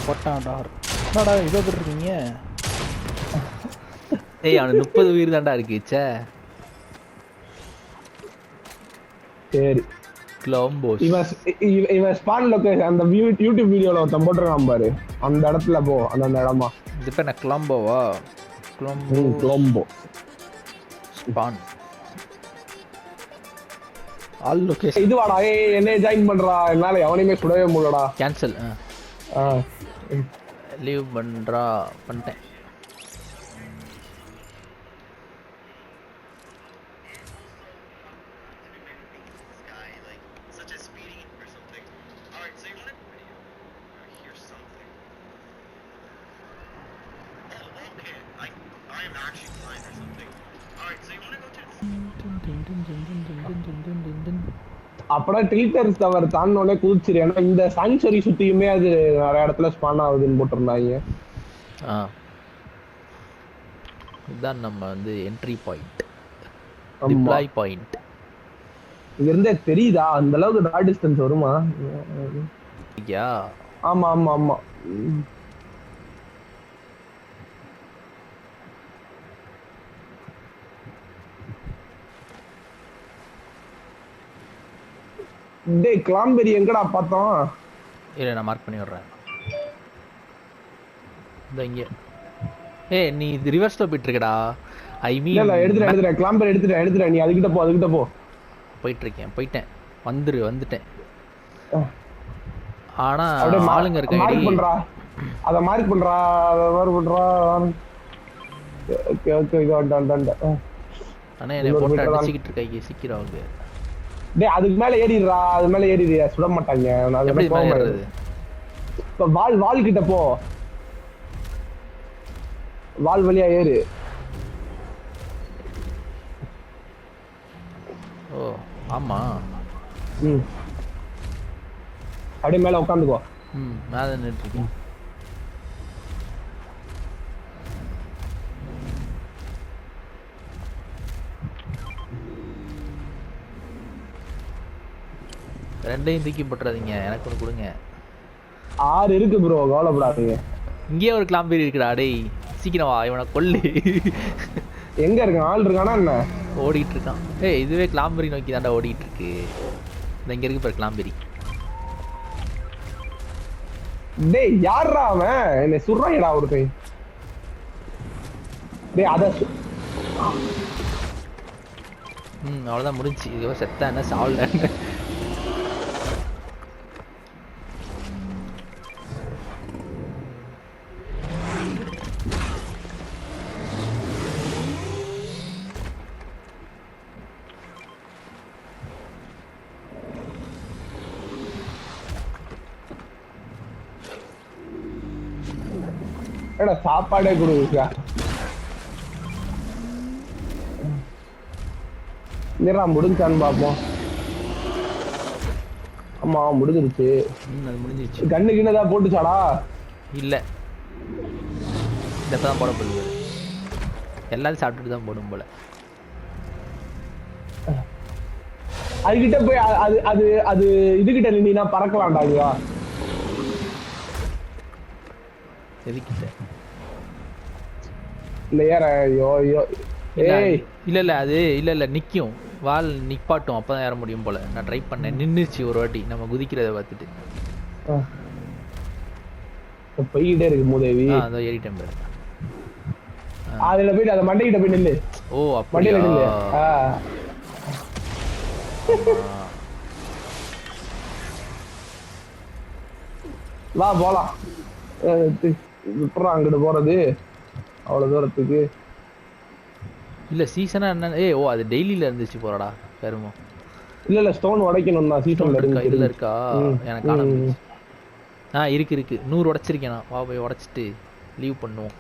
போட்டான்டா. என்னடா இவ்வளோ பேர் இருக்கீங்க? ஏய் அவனுக்கு 30 உயிர் தான்டா இருக்கு. ச்சே. சரி. கிளோம்போஸ். இவன் ஸ்பான் லொகேஷன் அந்த யூடியூப் வீடியோல ஒருத்தன் போட்டுருக்கான் பாரு. அந்த இடத்துல போ. அந்த இடமா. இது பேர் என்ன கிளம்போவா? கிளோம்போ. ஸ்பான். All location. இது வாடா. ஏய் என்ன ஜாயின் பண்றா. என்னால எவனையுமே சுடவே முடியலடா. கேன்சல். லீவ் பண்றா பண்ணிட்டேன். அப்படா ட்ரீட்டர்ஸ் டவர் தாண்டோனே குதிச்சிரு. ஏன்னா இந்த சாங்சுரி சுத்தியுமே அது நிறைய இடத்துல ஸ்பான் ஆகுதுன்னு போட்டிருந்தாங்க. இதுதான் நம்ம வந்து என்ட்ரி பாயிண்ட், டிப்ளாய் பாயிண்ட். இங்க இருந்தே தெரியுதா அந்த அளவுக்கு டிரா டிஸ்டன்ஸ் வருமா? ஆமா ஆமா ஆமா. டேய் கிளாம்பெரி எங்கடா பார்த்தோம்? இல்ல நான் மார்க் பண்ணி விடுறேன். இந்த இங்க. ஏய் நீ இது ரிவர்ஸ்ல போயிட்டு இருக்கடா. ஐ மீன் இல்ல எடுத்துறேன் கிளாம்பெரி எடுத்துறேன். நீ அதுகிட்ட போ. போயிட்டேன். வந்துட்டேன். ஆனா ஆளுங்க இருக்காங்க. மார்க் பண்றா. அத மார்க் பண்றா. ஓகே இது டன். அண்ணா என்ன போட்டு அடிச்சிட்டு இருக்காங்க சீக்கிரம் வாங்க. டேய் அதுக்கு மேல ஏறிடுறா. அது மேல ஏறிடுறியா? சுட மாட்டாங்க. நான் எப்படி ஏறுறது? இப்ப வால் கிட்ட போ. வால் வழியா ஏறு. ஓ ஆமா. அப்படியே மேல உட்காந்துக்கோ. மேல நின்னுட்டு. ரெண்டையும் தூக்கி போட்டுறாதீங்க. எனக்கு ஒன்று கொடுங்க. 6 இருக்கு ப்ரோ, கவலைப்படாதீங்க. இங்கேயே ஒரு கிளாம்பேரி இருக்குடா. டேய் சீக்கிரம் வா, இவனை கொல்லு. எங்க இருக்கான்? ஆள் இருக்கானா என்ன? ஓடிட்டு இருக்கான். ஏய் இதுவே கிளாம்பேரி நோக்கி தாண்டா ஓடிட்டு இருக்கு. இங்க இருக்கு பாரு கிளாம்பேரி. டேய் யாரா அவன்? என்ன சுடுறாங்கடா ஒருத்தன். டேய் அத அவ்வளவுதான் முடிஞ்சு. இதுவோ செத்தா என்ன சாவல. எடா சாப்பாடே குடுங்க. என்னடா முடிஞ்சான்னு பாப்போம். ஆமா முடிஞ்சிருச்சு. அது முடிஞ்சிருச்சு. கண்ணு கிண்ணதா போட்டுச்சாடா? இல்ல இததான் போட போகுது. எல்லாரும் சாப்பிட்டுட்டு தான் போடும் போல. அதுகிட்ட போய் அது இதுகிட்ட நின்னா பறக்கலாம்டா. ஐயா எதுக்கிட்ட இல்ல ஏற. இல்ல அது இல்ல நிக்கும். வால் நிப்பாட்டும். அப்பதான் ஏற முடியும் போல. நான் ட்ரை பண்ணேன். நின்னுச்சு ஒரு வாட்டி நம்ம குதிக்கிறத பார்த்துட்டு. போயிட்டே இருக்கு மூதேவி. அதோ ஏறிட்டேன் பாரு. அதுல போயிட்டு அந்த மண்டைகிட்ட போய் நில்லு. ஓ அப்படியே நில்லு. வா போலாம். அங்கிட்டு போறது அவ்வளவு தூரத்துக்கு இல்ல சீசனா என்ன? ஓ அது டெய்லில இருந்துச்சு போறடா கருமம். இல்ல ஸ்டோன் உடைக்கணும் தான். சீசன்ல இருக்கா? இதுல இருக்கா? எனக்கு காணாம போச்சு. இருக்கு 100 உடைச்சிருக்கேன் நான். வா போய் உடைச்சிட்டு லீவ் பண்ணுவோம்.